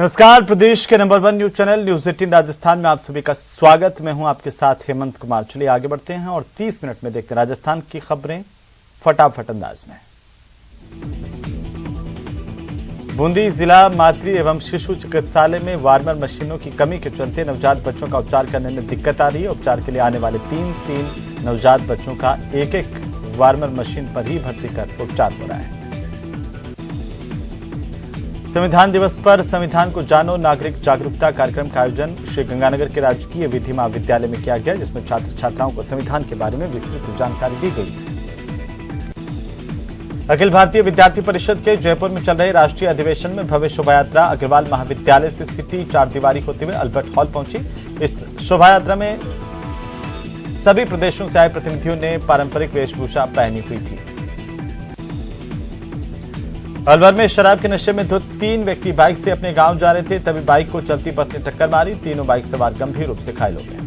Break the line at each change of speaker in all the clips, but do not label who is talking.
नमस्कार, प्रदेश के number 1 news channel news 18 Rajasthan में आप सभी का स्वागत। मैं हूं आपके साथ हेमंत कुमार। चलिए आगे बढ़ते हैं और 30 मिनट में देखते हैं राजस्थान की खबरें फटाफट अंदाज में। बूंदी जिला मातृ एवं शिशु चिकित्सालय में वार्मर मशीनों की कमी के चलते नवजात बच्चों का उपचार करने में दिक्कत आ रही है। उपचार के लिए आने वाले तीन नवजात बच्चों का एक वार्मर मशीन पर ही भर्ती कर उपचार हो रहा है। संविधान दिवस पर संविधान को जानो नागरिक जागरूकता कार्यक्रम का आयोजन श्री गंगानगर के राजकीय विधि महाविद्यालय में किया गया, जिसमें छात्र छात्राओं को संविधान के बारे में विस्तृत जानकारी दी गई। अखिल भारतीय विद्यार्थी परिषद के जयपुर में चल रहे राष्ट्रीय अधिवेशन में भव्य शोभा यात्रा अग्रवाल महाविद्यालय से सिटी चारदीवारी होते हुए अल्बर्ट हॉल पहुंची। इस शोभा यात्रा में सभी प्रदेशों से आए प्रतिनिधियों ने पारंपरिक वेशभूषा पहनी हुई थी। अलवर में शराब के नशे में धुत 3 व्यक्ति बाइक से अपने गांव जा रहे थे, तभी बाइक को चलती बस ने टक्कर मारी। तीनों बाइक सवार गंभीर रूप से घायल हो गए।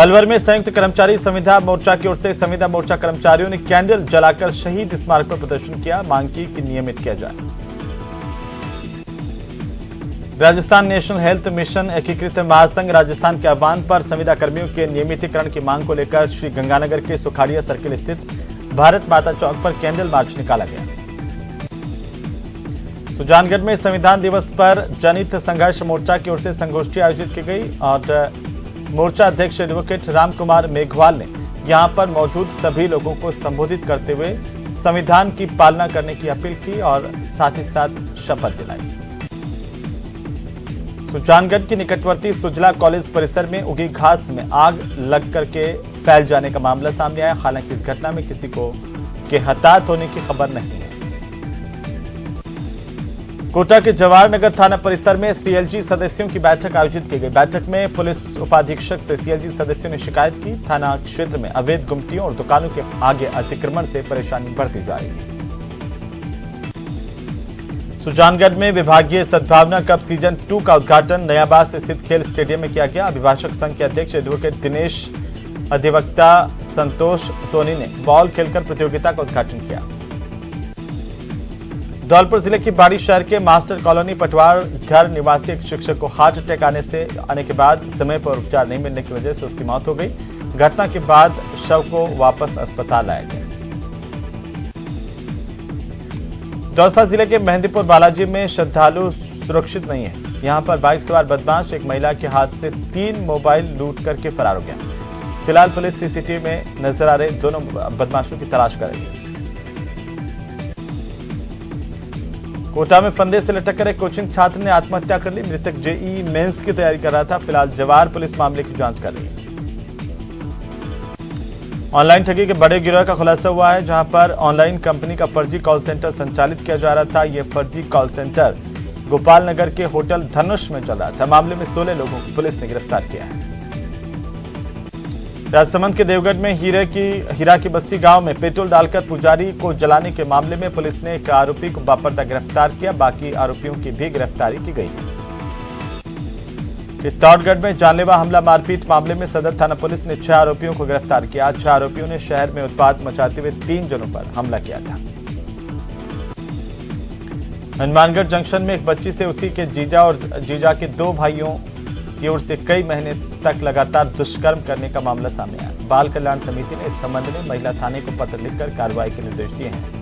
अलवर में संयुक्त कर्मचारी संविदा मोर्चा की ओर से संविदा मोर्चा कर्मचारियों ने कैंडल जलाकर शहीद स्मारक पर प्रदर्शन किया। मांग की कि नियमित किया जाए। राजस्थान नेशनल हेल्थ मिशन एकीकृत महासंघ राजस्थान के आह्वान पर संविदा कर्मियों के नियमितीकरण की मांग को लेकर श्री गंगानगर के सुखाड़िया सर्किल स्थित भारत माता चौक पर कैंडल मार्च निकाला गया। सुजानगढ़ में संविधान दिवस पर जनहित संघर्ष मोर्चा की ओर से संगोष्ठी आयोजित की गई और मोर्चा अध्यक्ष एडवोकेट राम कुमार मेघवाल ने यहां पर मौजूद सभी लोगों को संबोधित करते हुए संविधान की पालना करने की अपील की और साथ ही साथ शपथ दिलाई। सुजानगढ़ की निकटवर्ती सुजला कॉलेज परिसर में उगी घास में आग लग करके फैल जाने का मामला सामने आया। हालांकि इस घटना में किसी के हताहत होने की खबर नहीं है। कोटा के जवाहर नगर थाना परिसर में सीएलजी सदस्यों की बैठक आयोजित की गई। बैठक में पुलिस उपाधीक्षक से सीएलजी सदस्यों ने शिकायत की। थाना क्षेत्र में अवैध गुमटियों और दुकानों के आगे अतिक्रमण से परेशानी बढ़ती जा रही है। सुजानगढ़ में विभागीय सद्भावना कप सीजन 2 का उद्घाटन नयाबास स्थित खेल स्टेडियम में किया गया। अभिभाषक संघ के अध्यक्ष एडवोकेट दिनेश, अधिवक्ता संतोष सोनी ने बॉल खेलकर प्रतियोगिता का उद्घाटन किया। धौलपुर जिले की बाड़ी शहर के मास्टर कॉलोनी पटवार घर निवासी एक शिक्षक को हार्ट अटैक आने के बाद समय पर उपचार नहीं मिलने की वजह से उसकी मौत हो गई। घटना के बाद शव को वापस अस्पताल लाया गया। दौसा जिले के मेहंदीपुर बालाजी में श्रद्धालु सुरक्षित नहीं है। यहां पर बाइक सवार बदमाश एक महिला के हाथ से 3 मोबाइल लूट करके फरार हो गया। फिलहाल पुलिस सीसीटीवी में नजर आ रहे दोनों बदमाशों की तलाश कर रही है। कोटा में फंदे से लटक कर एक कोचिंग छात्र ने आत्महत्या कर ली। मृतक जेईई मेंस की तैयारी कर रहा था। फिलहाल जवार पुलिस मामले की जांच कर रही है। ऑनलाइन ठगी के बड़े गिरोह का खुलासा हुआ है, जहां पर ऑनलाइन कंपनी का फर्जी कॉल सेंटर संचालित किया जा रहा था। यह फर्जी कॉल सेंटर गोपाल नगर के होटल धनुष में चल रहा था। मामले में 16 लोगों को पुलिस ने गिरफ्तार किया है। राजसमंद के देवगढ़ में हीरा की बस्ती गांव में पेट्रोल डालकर पुजारी को जलाने के मामले में पुलिस ने एक आरोपी को बापरता गिरफ्तार किया। बाकी आरोपियों की भी गिरफ्तारी की गई है। चित्तौड़गढ़ में जानलेवा हमला मारपीट मामले में सदर थाना पुलिस ने 6 आरोपियों को गिरफ्तार किया। 6 आरोपियों ने शहर में उत्पात मचाते हुए 3 जनों पर हमला किया था। हनुमानगढ़ जंक्शन में एक बच्ची से उसी के जीजा और जीजा के 2 भाइयों की ओर से कई महीने तक लगातार दुष्कर्म करने का मामला सामने आया। बाल कल्याण समिति ने इस संबंध में महिला थाने को पत्र लिखकर कार्रवाई के निर्देश दिए हैं।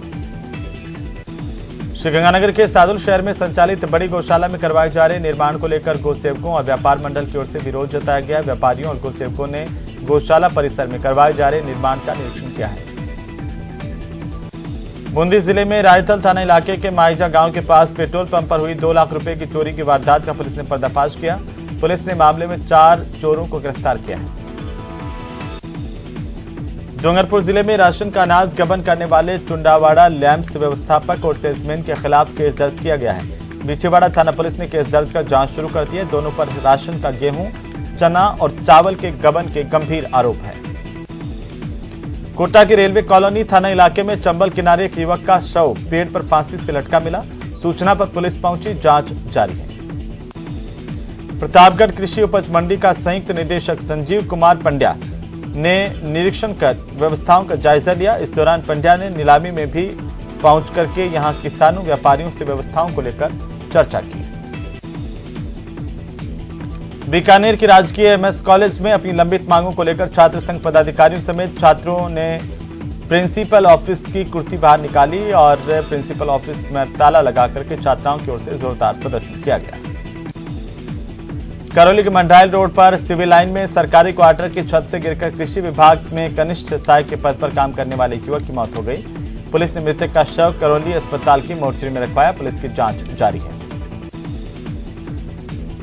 श्रीगंगानगर के सादुल शहर में संचालित बड़ी गौशाला में करवाए जा रहे निर्माण को लेकर गौसेवकों और व्यापार मंडल की ओर से विरोध जताया गया। व्यापारियों और गौसेवकों ने गौशाला परिसर में करवाए जा रहे निर्माण का निरीक्षण किया है। बूंदी जिले में रायथल थाना इलाके के माइजा गांव के पास पेट्रोल पंप पर हुई 2 लाख रुपए की चोरी की वारदात का पुलिस ने पर्दाफाश किया। पुलिस ने मामले में 4 चोरों को गिरफ्तार किया है। डूंगरपुर जिले में राशन का अनाज गबन करने वाले चुंडावाड़ा लैंप्स व्यवस्थापक और सेल्समैन के खिलाफ केस दर्ज किया गया है। बिछेवाड़ा थाना पुलिस ने केस दर्ज कर जांच शुरू कर दी है। दोनों पर राशन का गेहूं, चना और चावल के गबन के गंभीर आरोप है। कोटा की रेलवे कॉलोनी थाना इलाके में चंबल किनारे एक युवक का शव पेड़ पर फांसी से लटका मिला। सूचना पर पुलिस पहुंची, जांच जारी है। प्रतापगढ़ कृषि उपज मंडी का संयुक्त निदेशक संजीव कुमार पंड्या ने निरीक्षण कर व्यवस्थाओं का जायजा लिया। इस दौरान पंड्या ने नीलामी में भी पहुंच करके यहां किसानों व्यापारियों से व्यवस्थाओं को लेकर चर्चा की। बीकानेर की राजकीय एमएस कॉलेज में अपनी लंबित मांगों को लेकर छात्र संघ पदाधिकारियों समेत छात्रों ने प्रिंसिपल ऑफिस की कुर्सी बाहर निकाली और प्रिंसिपल ऑफिस में ताला लगाकर के छात्राओं की ओर से जोरदार प्रदर्शन किया गया। करौली के मंडरायल रोड पर सिविल लाइन में सरकारी क्वार्टर की छत से गिरकर कृषि विभाग में कनिष्ठ सहायक के पद पर काम करने वाले युवक की मौत हो गई। पुलिस ने मृतक का शव करौली अस्पताल की मोर्चरी में रखवाया। पुलिस की जांच जारी है।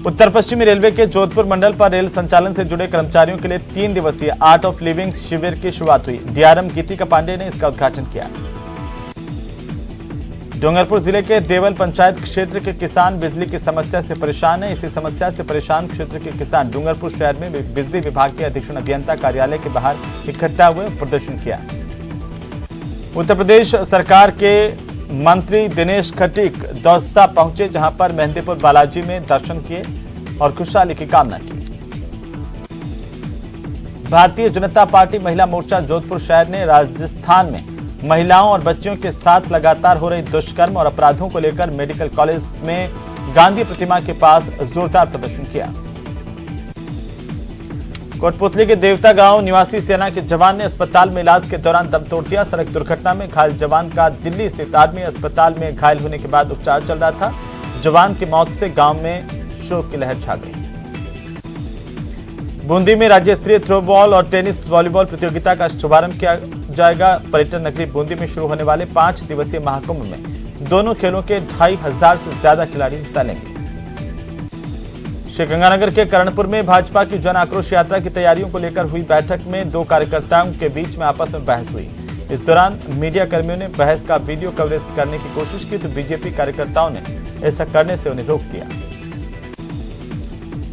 उत्तर पश्चिमी रेलवे के जोधपुर मंडल पर रेल संचालन से जुड़े कर्मचारियों के लिए 3 दिवसीय आर्ट ऑफ लिविंग शिविर की शुरुआत हुई। डीआरएम गीतिका पांडे ने इसका उद्घाटन किया। डूंगरपुर जिले के देवल पंचायत क्षेत्र के किसान बिजली की समस्या से परेशान है। इसी समस्या से परेशान क्षेत्र के किसान डूंगरपुर शहर में बिजली विभाग के अधीक्षण अभियंता कार्यालय के बाहर इकट्ठा हुए प्रदर्शन किया। उत्तर प्रदेश सरकार के मंत्री दिनेश खटीक दौसा पहुंचे, जहां पर मेहंदीपुर बालाजी में दर्शन किए और खुशहाली की कामना की। भारतीय जनता पार्टी महिला मोर्चा जोधपुर शहर ने राजस्थान में महिलाओं और बच्चियों के साथ लगातार हो रही दुष्कर्म और अपराधों को लेकर मेडिकल कॉलेज में गांधी प्रतिमा के पास जोरदार प्रदर्शन किया। कोटपुतली के देवता गांव निवासी सेना के जवान ने अस्पताल में इलाज के दौरान दम तोड़ दिया। सड़क दुर्घटना में घायल जवान का दिल्ली स्थित आर्मी अस्पताल में घायल होने के बाद उपचार चल रहा था। जवान की मौत से गांव में शोक की लहर छा गई। बूंदी में राज्य स्तरीय थ्रोबॉल और टेनिस वॉलीबॉल प्रतियोगिता का शुभारंभ किया जाएगा। पर्यटन नगरी बूंदी में शुरू होने वाले 5 दिवसीय महाकुंभ में दोनों खेलों के 2500 से ज्यादा खिलाड़ी हिस्सा लेंगे। श्रीगंगानगर के करणपुर में भाजपा की जन आक्रोश यात्रा की तैयारियों को लेकर हुई बैठक में 2 कार्यकर्ताओं के बीच में आपस में बहस हुई। इस दौरान मीडिया कर्मियों ने बहस का वीडियो कवरेज करने की कोशिश की तो बीजेपी कार्यकर्ताओं ने ऐसा करने से उन्हें रोक दिया।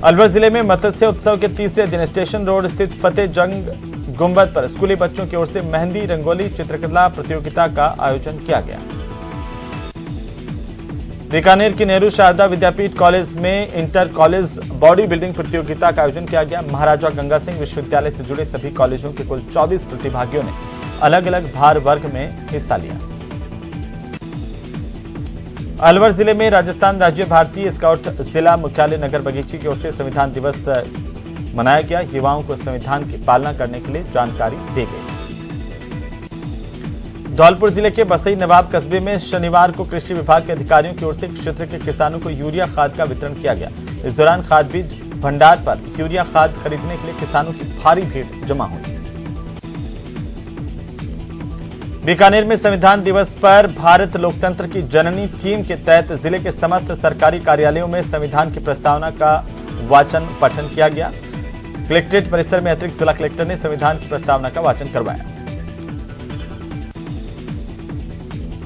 अलवर जिले में मत्स्य उत्सव के तीसरे दिन स्टेशन रोड स्थित फतेह जंग गुंबद पर स्कूली बच्चों की ओर से मेहंदी रंगोली चित्रकला प्रतियोगिता का आयोजन किया गया। बीकानेर की नेहरू शारदा विद्यापीठ कॉलेज में इंटर कॉलेज बॉडी बिल्डिंग प्रतियोगिता का आयोजन किया गया। महाराजा गंगा सिंह विश्वविद्यालय से जुड़े सभी कॉलेजों के कुल 24 प्रतिभागियों ने अलग अलग भार वर्ग में हिस्सा लिया। अलवर जिले में राजस्थान राज्य भारतीय स्काउट जिला मुख्यालय नगर बगीची की ओर से संविधान दिवस मनाया गया। युवाओं को संविधान की पालना करने के लिए जानकारी दी गई। धौलपुर जिले के बसई नवाब कस्बे में शनिवार को कृषि विभाग के अधिकारियों की ओर से क्षेत्र के किसानों को यूरिया खाद का वितरण किया गया। इस दौरान खाद बीज भंडार पर यूरिया खाद खरीदने के लिए किसानों की भारी भीड़ जमा हुई। बीकानेर में संविधान दिवस पर भारत लोकतंत्र की जननी थीम के तहत जिले के समस्त सरकारी कार्यालयों में संविधान की प्रस्तावना का वाचन पठन किया गया। कलेक्ट्रेट परिसर में अतिरिक्त जिला कलेक्टर ने संविधान की प्रस्तावना का वाचन करवाया।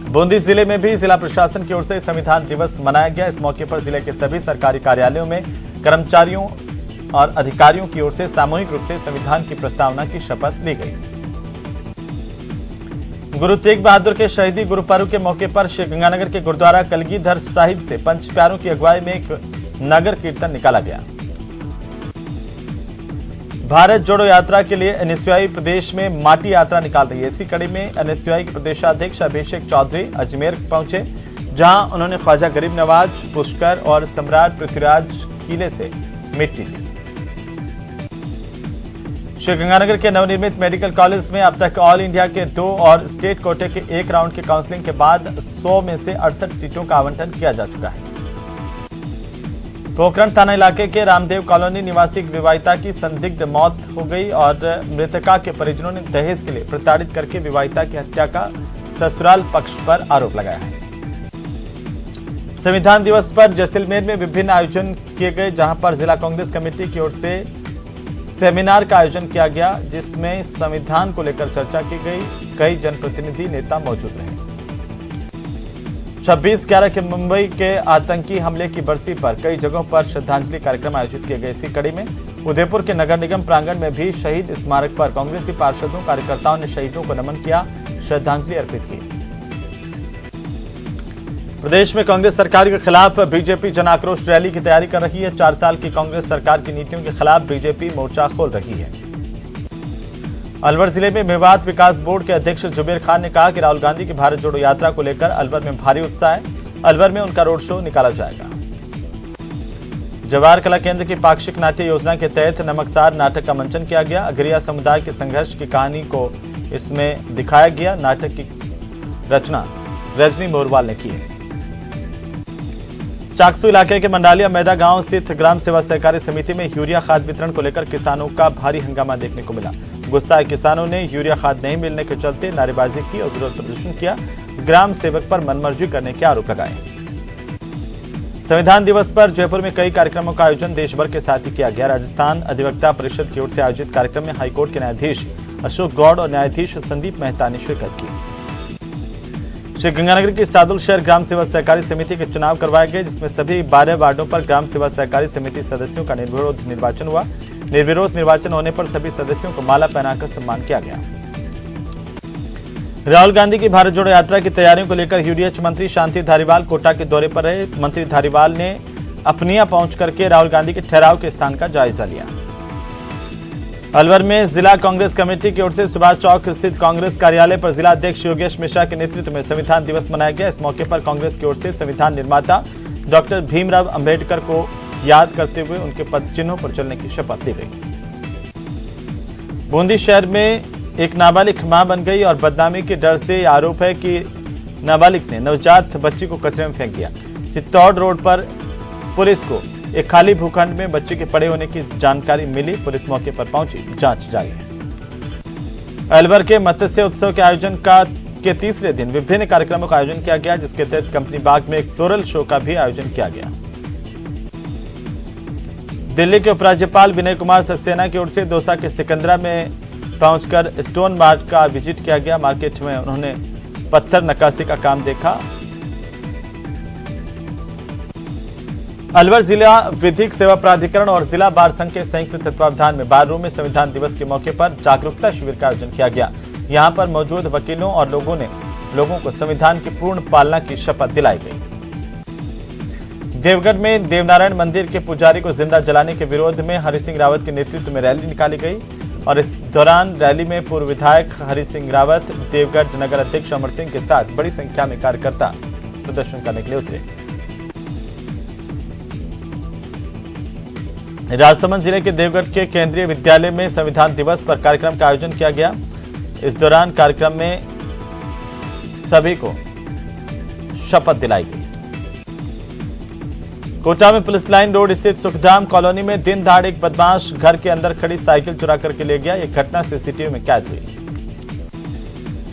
बूंदी जिले में भी जिला प्रशासन की ओर से संविधान दिवस मनाया गया। इस मौके पर जिले के सभी सरकारी कार्यालयों में कर्मचारियों और अधिकारियों की ओर से सामूहिक रूप से संविधान की प्रस्तावना की शपथ ली गई। गुरु तेग बहादुर के शहीदी गुरु पर्व के मौके पर श्रीगंगानगर के गुरुद्वारा कलगीधर साहिब से पंच प्यारों की अगुवाई में एक नगर कीर्तन निकाला गया। भारत जोड़ो यात्रा के लिए एनएसयूआई प्रदेश में माटी यात्रा निकाल रही है। इसी कड़ी में एनएसयूआई के प्रदेशाध्यक्ष अभिषेक चौधरी अजमेर पहुंचे, जहां उन्होंने ख्वाजा गरीब नवाज, पुष्कर और सम्राट पृथ्वीराज किले से मिट्टी ली। श्रीगंगानगर के नवनिर्मित मेडिकल कॉलेज में अब तक ऑल इंडिया के 2 और स्टेट कोटे के 1 राउंड की काउंसलिंग के बाद 100 में से 68 सीटों का आवंटन किया जा चुका है। पोखरण थाना इलाके के रामदेव कॉलोनी निवासी विवाहिता की संदिग्ध मौत हो गई और मृतका के परिजनों ने दहेज के लिए प्रताड़ित करके विवाहिता की हत्या का ससुराल पक्ष पर आरोप लगाया है। संविधान दिवस पर जैसलमेर में विभिन्न आयोजन किए गए, जहां पर जिला कांग्रेस कमेटी की ओर से सेमिनार का आयोजन किया गया, जिसमें संविधान को लेकर चर्चा की गई। कई जनप्रतिनिधि नेता मौजूद रहे। 26/11 के मुंबई के आतंकी हमले की बरसी पर कई जगहों पर श्रद्धांजलि कार्यक्रम आयोजित किए गए। इसी कड़ी में उदयपुर के नगर निगम प्रांगण में भी शहीद स्मारक पर कांग्रेसी पार्षदों कार्यकर्ताओं ने शहीदों को नमन किया, श्रद्धांजलि अर्पित की। प्रदेश में कांग्रेस सरकार के खिलाफ बीजेपी जन आक्रोश रैली की तैयारी कर रही है। 4 साल की कांग्रेस सरकार की नीतियों के खिलाफ बीजेपी मोर्चा खोल रही है। अलवर जिले में मेवात विकास बोर्ड के अध्यक्ष जुबेर खान ने कहा कि राहुल गांधी की भारत जोड़ो यात्रा को लेकर अलवर में भारी उत्साह है। अलवर में उनका रोड शो निकाला जाएगा। जवाहर कला केंद्र की पाक्षिक नाट्य योजना के तहत नमकसार नाटक का मंचन किया गया। अगरिया समुदाय के संघर्ष की कहानी को इसमें दिखाया गया। नाटक की रचना रजनी मोरवाल ने की है। चाकसू इलाके के मंडालिया मैदा गांव स्थित ग्राम सेवा सहकारी समिति में यूरिया खाद वितरण को लेकर किसानों का भारी हंगामा देखने को मिला। गुस्साए किसानों ने यूरिया खाद नहीं मिलने के चलते नारेबाजी की और विरोध प्रदर्शन किया। ग्राम सेवक पर मनमर्जी करने के आरोप लगाए। संविधान दिवस पर जयपुर में कई कार्यक्रमों का आयोजन देश भर के साथ ही किया गया। राजस्थान अधिवक्ता परिषद की ओर से आयोजित कार्यक्रम में हाईकोर्ट के न्यायाधीश अशोक गौड़ और न्यायाधीश संदीप मेहता ने शिरकत की। श्रीगंगानगर की सादुल शहर ग्राम सेवा सहकारी समिति के चुनाव करवाए गए, जिसमें सभी 12 वार्डों पर ग्राम सेवा सहकारी समिति सदस्यों का निर्विरोध निर्वाचन हुआ। निर्विरोध निर्वाचन होने पर सभी सदस्यों को माला पहनाकर सम्मान किया गया। राहुल गांधी की भारत जोड़ो यात्रा की तैयारियों को लेकर यूडीएच मंत्री शांति धारीवाल कोटा के दौरे पर रहे। मंत्री धारीवाल ने अपनिया पहुंच करके राहुल गांधी के ठहराव के स्थान का जायजा लिया। अलवर में जिला कांग्रेस कमेटी की ओर से सुभाष चौक स्थित कांग्रेस कार्यालय पर जिला अध्यक्ष योगेश मिश्रा के नेतृत्व में संविधान दिवस मनाया गया। इस मौके पर कांग्रेस की ओर से संविधान निर्माता डॉक्टर भीमराव अंबेडकर को याद करते हुए उनके पद चिन्हों पर चलने की शपथ ली गई। बूंदी शहर में एक नाबालिग मां बन गई और बदनामी के डर से आरोप है कि नाबालिग ने नवजात बच्ची को कचरे में फेंक दिया। चित्तौड़ रोड पर पुलिस को एक खाली भूखंड में बच्चे के पड़े होने की जानकारी मिली। पुलिस मौके पर पहुंची, जांच जारी है। अलवर के मत्स्य उत्सव के आयोजन के तीसरे दिन विभिन्न कार्यक्रमों का आयोजन किया गया, जिसके तहत कंपनी बाग में एक फ्लोरल शो का भी आयोजन किया गया। दिल्ली के उपराज्यपाल विनय कुमार सक्सेना की ओर से दौसा के सिकंदरा में पहुंचकर स्टोन मार्ट का विजिट किया गया। मार्केट में उन्होंने पत्थर नक्काशी का काम देखा। अलवर जिला विधिक सेवा प्राधिकरण और जिला बार संघ के संयुक्त तत्वावधान में बार रूम में संविधान दिवस के मौके पर जागरूकता शिविर का आयोजन किया गया। यहां पर मौजूद वकीलों और लोगों को संविधान की पूर्ण पालना की शपथ दिलाई गई। देवगढ़ में देवनारायण मंदिर के पुजारी को जिंदा जलाने के विरोध में हरि सिंह रावत के नेतृत्व में रैली निकाली गई और इस दौरान रैली में पूर्व विधायक हरि सिंह रावत, देवगढ़ नगर अध्यक्ष अमर सिंह के साथ बड़ी संख्या में कार्यकर्ता प्रदर्शन करने के लिए उतरे। राजसमंद जिले के देवगढ़ के केंद्रीय विद्यालय में संविधान दिवस पर कार्यक्रम का आयोजन किया गया। इस दौरान कार्यक्रम में सभी को शपथ दिलाई गई। कोटा में पुलिस लाइन रोड स्थित सुखधाम कॉलोनी में दिन दहाड़े एक बदमाश घर के अंदर खड़ी साइकिल चुरा करके ले गया। यह घटना सीसीटीवी में कैद हुई।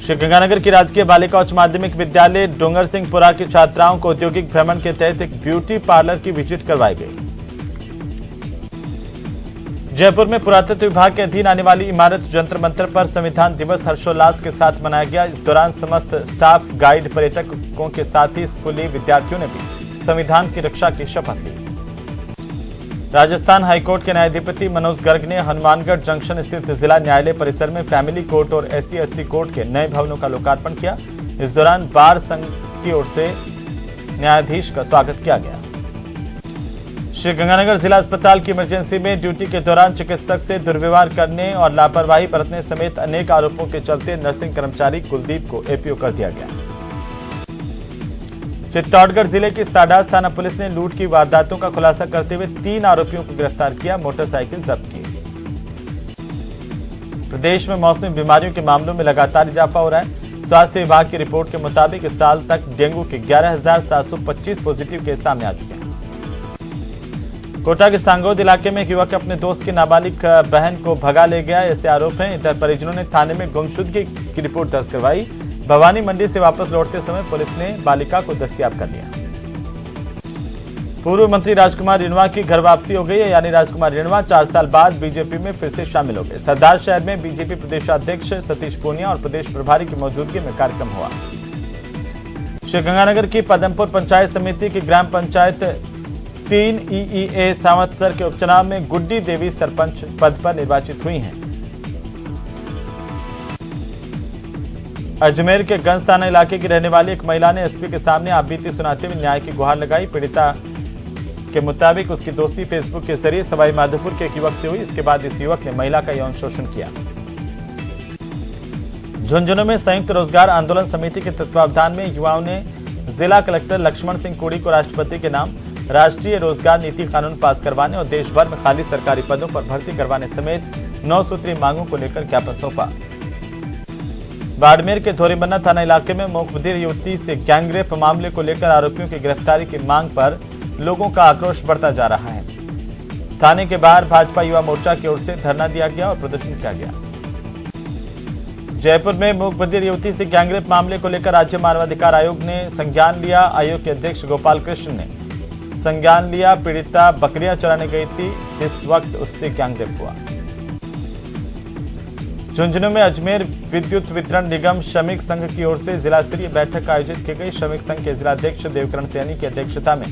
श्रीगंगानगर की राजकीय बालिका उच्च माध्यमिक विद्यालय डोंगर सिंहपुरा की छात्राओं को औद्योगिक भ्रमण के तहत एक ब्यूटी पार्लर की विजिट करवाई गई। जयपुर में पुरातत्व विभाग के अधीन आने वाली इमारत जंतर मंतर पर संविधान दिवस हर्षोल्लास के साथ मनाया गया। इस दौरान समस्त स्टाफ, गाइड, पर्यटकों के साथ ही स्कूली विद्यार्थियों ने भी संविधान की रक्षा की शपथ ली। राजस्थान हाईकोर्ट के न्यायाधिपति मनोज गर्ग ने हनुमानगढ़ जंक्शन स्थित जिला न्यायालय परिसर में फैमिली कोर्ट और SC/ST कोर्ट के नए भवनों का लोकार्पण किया। इस दौरान बार संघ की ओर से न्यायाधीश का स्वागत किया गया। श्रीगंगानगर जिला अस्पताल की इमरजेंसी में ड्यूटी के दौरान चिकित्सक से दुर्व्यवहार करने और लापरवाही बरतने समेत अनेक आरोपों के चलते नर्सिंग कर्मचारी कुलदीप को APO कर दिया गया। चित्तौड़गढ़ जिले की साडास थाना पुलिस ने लूट की वारदातों का खुलासा करते हुए 3 आरोपियों को गिरफ्तार किया, मोटरसाइकिल जब्त की। प्रदेश में मौसमी बीमारियों के मामलों में लगातार इजाफा हो रहा है। स्वास्थ्य विभाग की रिपोर्ट के मुताबिक इस साल तक डेंगू के 11,725 पॉजिटिव केस सामने आ चुके हैं। कोटा के सांगोद इलाके में एक युवक अपने दोस्त की नाबालिग बहन को भगा ले गया, ऐसे आरोप हैं। इधर परिजनों ने थाने में गुमशुदगी की रिपोर्ट दर्ज करवाई। भवानी मंडी से वापस लौटते समय पुलिस ने बालिका को दस्तयाब कर लिया। पूर्व मंत्री राजकुमार रिणवा की घर वापसी हो गई है, यानी राजकुमार रिणवा 4 साल बाद बीजेपी में फिर से शामिल हो गए। सरदार शहर में बीजेपी प्रदेशाध्यक्ष सतीश पूनिया और प्रदेश प्रभारी की मौजूदगी में कार्यक्रम हुआ। श्रीगंगानगर की पदमपुर पंचायत समिति की ग्राम पंचायत 3 EEA सावंतसर के उपचुनाव में गुड्डी देवी सरपंच पद पर निर्वाचित हुई हैं। अजमेर के गंज थाना इलाके की रहने वाली एक महिला ने SP के सामने आपबीती सुनाते हुए न्याय की गुहार लगाई। पीड़िता के मुताबिक उसकी दोस्ती फेसबुक के जरिए सवाई माधोपुर के एक युवक से हुई। इसके बाद इस युवक ने महिला का यौन शोषण किया। झुंझुनू में संयुक्त रोजगार आंदोलन समिति के तत्वावधान में युवाओं ने जिला कलेक्टर लक्ष्मण सिंह कोड़ी को राष्ट्रपति के नाम राष्ट्रीय रोजगार नीति कानून पास करवाने और देश भर में खाली सरकारी पदों पर भर्ती करवाने समेत 9 सूत्रीय मांगों को लेकर ज्ञापन सौंपा। बाड़मेर के धोरीबन्ना थाना इलाके में मूकबधिर युवती से गैंगरेप मामले को लेकर आरोपियों की गिरफ्तारी की मांग पर लोगों का आक्रोश बढ़ता जा रहा है। थाने के बाहर भाजपा युवा मोर्चा की ओर से धरना दिया गया और प्रदर्शन किया गया। जयपुर में मूकबधिर युवती से गैंगरेप मामले को लेकर राज्य मानवाधिकार आयोग ने संज्ञान लिया। आयोग के अध्यक्ष गोपाल कृष्ण ने संज्ञान लिया। पीड़िता बकरियां चराने गई थी जिस वक्त उससे गैंगरेप हुआ। झुंझुनू में अजमेर विद्युत वितरण निगम श्रमिक संघ की ओर से जिला स्तरीय बैठक आयोजित की गई। श्रमिक संघ के जिलाध्यक्ष देवकरण सैनी की अध्यक्षता में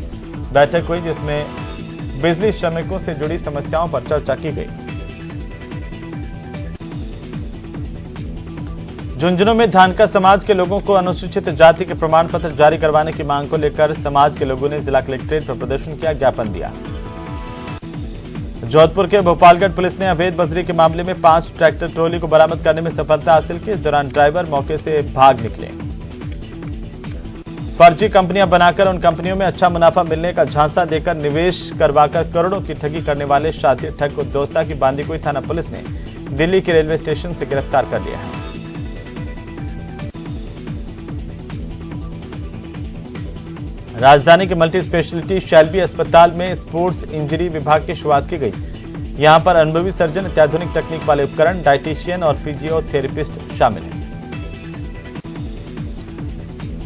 बैठक हुई जिसमें बिजली श्रमिकों से जुड़ी समस्याओं पर चर्चा की गई। झुंझुनू में धानका समाज के लोगों को अनुसूचित जाति के प्रमाण पत्र जारी करवाने की मांग को लेकर समाज के लोगों ने जिला कलेक्ट्रेट पर प्रदर्शन किया, ज्ञापन दिया। जोधपुर के भोपालगढ़ पुलिस ने अवैध बजरी के मामले में 5 ट्रैक्टर ट्रॉली को बरामद करने में सफलता हासिल की। इस दौरान ड्राइवर मौके से भाग निकले। फर्जी कंपनियां बनाकर उन कंपनियों में अच्छा मुनाफा मिलने का झांसा देकर निवेश करवाकर करोड़ों की ठगी करने वाले शातिर ठग को दौसा की बांदीकुई थाना पुलिस ने दिल्ली के रेलवे स्टेशन से गिरफ्तार कर लिया है। राजधानी के मल्टी स्पेशलिटी शैल्बी अस्पताल में स्पोर्ट्स इंजरी विभाग की शुरुआत की गई। यहां पर अनुभवी सर्जन, अत्याधुनिक तकनीक वाले उपकरण, डाइटिशियन और फिजियोथेरेपिस्ट शामिल हैं।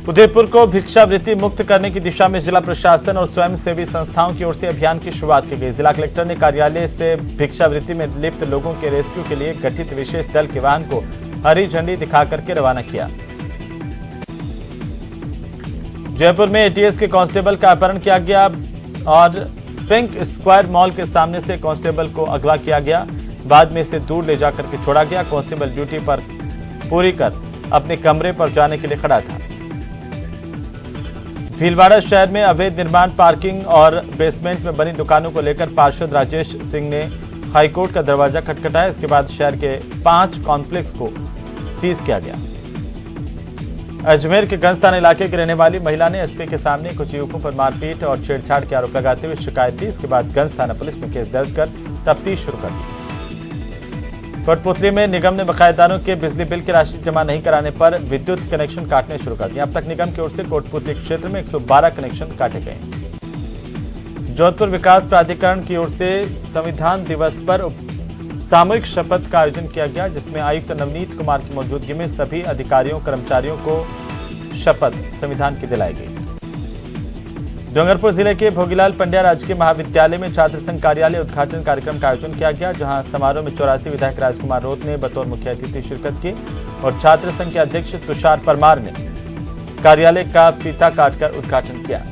उदयपुर को भिक्षावृत्ति मुक्त करने की दिशा में जिला प्रशासन और स्वयंसेवी संस्थाओं की ओर से अभियान की शुरुआत की गई। जिला कलेक्टर ने कार्यालय से भिक्षावृत्ति में लिप्त लोगों के रेस्क्यू के लिए गठित विशेष दल के वाहन को हरी झंडी दिखाकर के रवाना किया। जयपुर में एटीएस के कांस्टेबल का अपहरण किया गया और पिंक स्क्वायर मॉल के सामने से कांस्टेबल को अगवा किया गया। बाद में इसे दूर ले जाकर के छोड़ा गया। कांस्टेबल ड्यूटी पर पूरी कर अपने कमरे पर जाने के लिए खड़ा था। भीलवाड़ा शहर में अवैध निर्माण, पार्किंग और बेसमेंट में बनी दुकानों को लेकर पार्षद राजेश सिंह ने हाईकोर्ट का दरवाजा खटखटाया। इसके बाद शहर के 5 कॉम्प्लेक्स को सीज किया गया। अजमेर के गंज थाना इलाके की रहने वाली महिला ने एसपी के सामने कुछ युवकों पर मारपीट और छेड़छाड़ के आरोप लगाते हुए शिकायत दी। इसके बाद गंज थाना पुलिस ने केस दर्ज कर तफ्तीश शुरू कर दी। कोटपुतली में निगम ने बकायेदारों के बिजली बिल की राशि जमा नहीं कराने पर विद्युत कनेक्शन काटने शुरू कर दिए। अब तक निगम की ओर से कोटपुतली क्षेत्र में 112 कनेक्शन काटे गए। जोधपुर विकास प्राधिकरण की ओर से संविधान दिवस पर सामूहिक शपथ का आयोजन किया गया जिसमें आयुक्त नवनीत कुमार की मौजूदगी में सभी अधिकारियों कर्मचारियों को शपथ संविधान की दिलाई गई। डूंगरपुर जिले के भोगीलाल पंड्या राजकीय महाविद्यालय में छात्र संघ कार्यालय उद्घाटन कार्यक्रम का आयोजन किया गया जहां समारोह में 84 विधायक राजकुमार रोत ने बतौर मुख्य अतिथि शिरकत की और छात्र संघ के अध्यक्ष तुषार परमार ने कार्यालय का फीता काटकर उद्घाटन किया।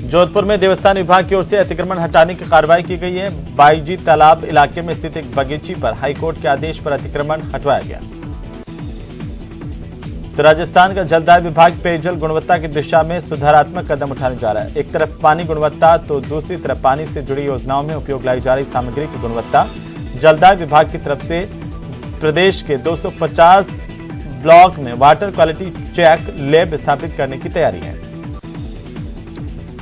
जोधपुर में देवस्थान विभाग की ओर से अतिक्रमण हटाने की कार्रवाई की गई है। बाईजी तालाब इलाके में स्थित एक बगीची पर हाईकोर्ट के आदेश पर अतिक्रमण हटवाया गया। तो राजस्थान का जलदाय विभाग पेयजल गुणवत्ता की दिशा में सुधारात्मक कदम उठाने जा रहा है। एक तरफ पानी गुणवत्ता तो दूसरी तरफ पानी से जुड़ी योजनाओं में उपयोग लाई जा रही सामग्री की गुणवत्ता। जलदाय विभाग की तरफ से प्रदेश के 250 ब्लॉक में वाटर क्वालिटी चेक लैब स्थापित करने की तैयारी है।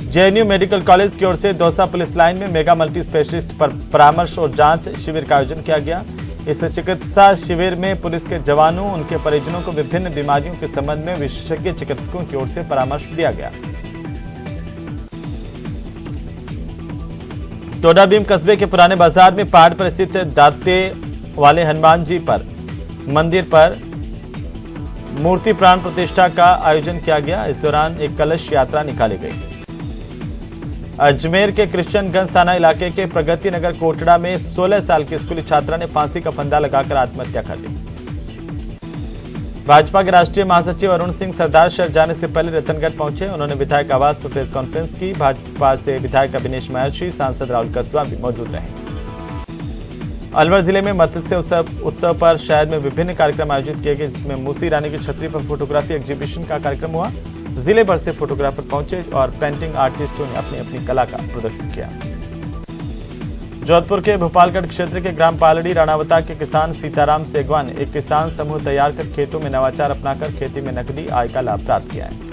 जेएनयू मेडिकल कॉलेज की ओर से दौसा पुलिस लाइन में मेगा मल्टी स्पेशलिस्ट पर परामर्श और जांच शिविर का आयोजन किया गया। इस चिकित्सा शिविर में पुलिस के जवानों, उनके परिजनों को विभिन्न बीमारियों के संबंध में विशेषज्ञ चिकित्सकों की ओर से परामर्श दिया गया। टोडाभीम कस्बे के पुराने बाजार में पहाड़ पर स्थित दाते वाले हनुमान जी पर मंदिर पर मूर्ति प्राण प्रतिष्ठा का आयोजन किया गया। इस दौरान एक कलश यात्रा निकाली गई। अजमेर के कृष्णगंज थाना इलाके के प्रगति नगर कोटड़ा में 16 साल की स्कूली छात्रा ने फांसी का फंदा लगाकर आत्महत्या कर ली। भाजपा के राष्ट्रीय महासचिव अरुण सिंह सरदार शहर जाने से पहले रतनगढ़ पहुंचे। उन्होंने विधायक आवास पर प्रेस कॉन्फ्रेंस की। भाजपा से विधायक अभिनेश महर्षि, सांसद राहुल कसवा भी मौजूद रहे। अलवर जिले में मत्स्य उत्सव पर शहर में विभिन्न कार्यक्रम आयोजित किए गए जिसमें मूसी रानी की छतरी पर फोटोग्राफी एग्जीबिशन का कार्यक्रम हुआ। जिले भर से फोटोग्राफर पहुंचे और पेंटिंग आर्टिस्टों ने अपनी अपनी कला का प्रदर्शन किया। जोधपुर के भोपालगढ़ क्षेत्र के ग्राम पालड़ी राणावता के किसान सीताराम सेगवान ने एक किसान समूह तैयार कर खेतों में नवाचार अपनाकर खेती में नकदी आय का लाभ प्राप्त किया है।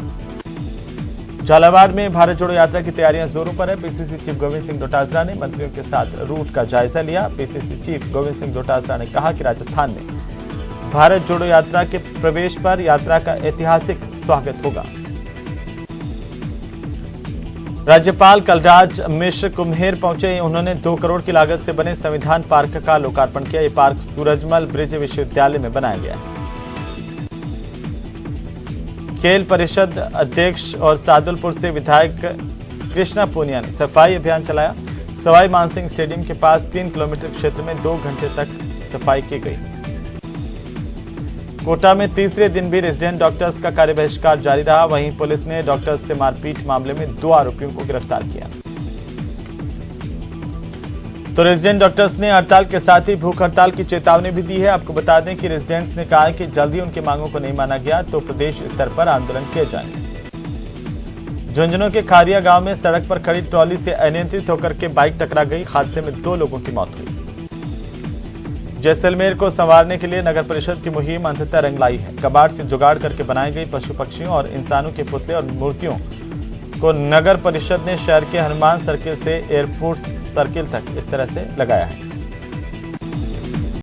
झालावाड़ में भारत जोड़ो यात्रा की तैयारियां जोरों पर है। पीसीसी चीफ गोविंद सिंह डोटासरा ने मंत्रियों के साथ रूट का जायजा लिया। पीसीसी चीफ गोविंद सिंह डोटासरा ने कहा कि राजस्थान में भारत जोड़ो यात्रा के प्रवेश पर यात्रा का ऐतिहासिक स्वागत होगा। राज्यपाल कलराज मिश्र कुम्हेर पहुंचे। उन्होंने 2 करोड़ की लागत से बने संविधान पार्क का लोकार्पण किया। ये पार्क सूरजमल ब्रिज विश्वविद्यालय में बनाया गया है। खेल परिषद अध्यक्ष और सादुलपुर से विधायक कृष्णा पूनिया ने सफाई अभियान चलाया। सवाई मानसिंह स्टेडियम के पास 3 किलोमीटर क्षेत्र में 2 घंटे तक सफाई की गई। कोटा में तीसरे दिन भी रेजिडेंट डॉक्टर्स का कार्य बहिष्कार जारी रहा। वहीं पुलिस ने डॉक्टर्स से मारपीट मामले में 2 आरोपियों को गिरफ्तार किया। तो रेजिडेंट डॉक्टर्स ने हड़ताल के साथ ही भूख हड़ताल की चेतावनी भी दी है। आपको बता दें कि रेजिडेंट्स ने कहा है कि जल्दी उनकी मांगों को नहीं माना गया तो प्रदेश स्तर पर आंदोलन किए जाएंगे। झुंझुनू के खारिया गांव में सड़क पर खड़ी ट्रॉली से अनियंत्रित होकर के बाइक टकरा गई। हादसे में 2 लोगों की मौत हुई। जैसलमेर को संवारने के लिए नगर परिषद की मुहिम अंततः रंग लाई है। कबाड़ से जुगाड़ करके बनाई गई पशु पक्षियों और इंसानों के पुतले और मूर्तियों को नगर परिषद ने शहर के हनुमान सर्किल से एयरफोर्स सर्किल तक इस तरह से लगाया है।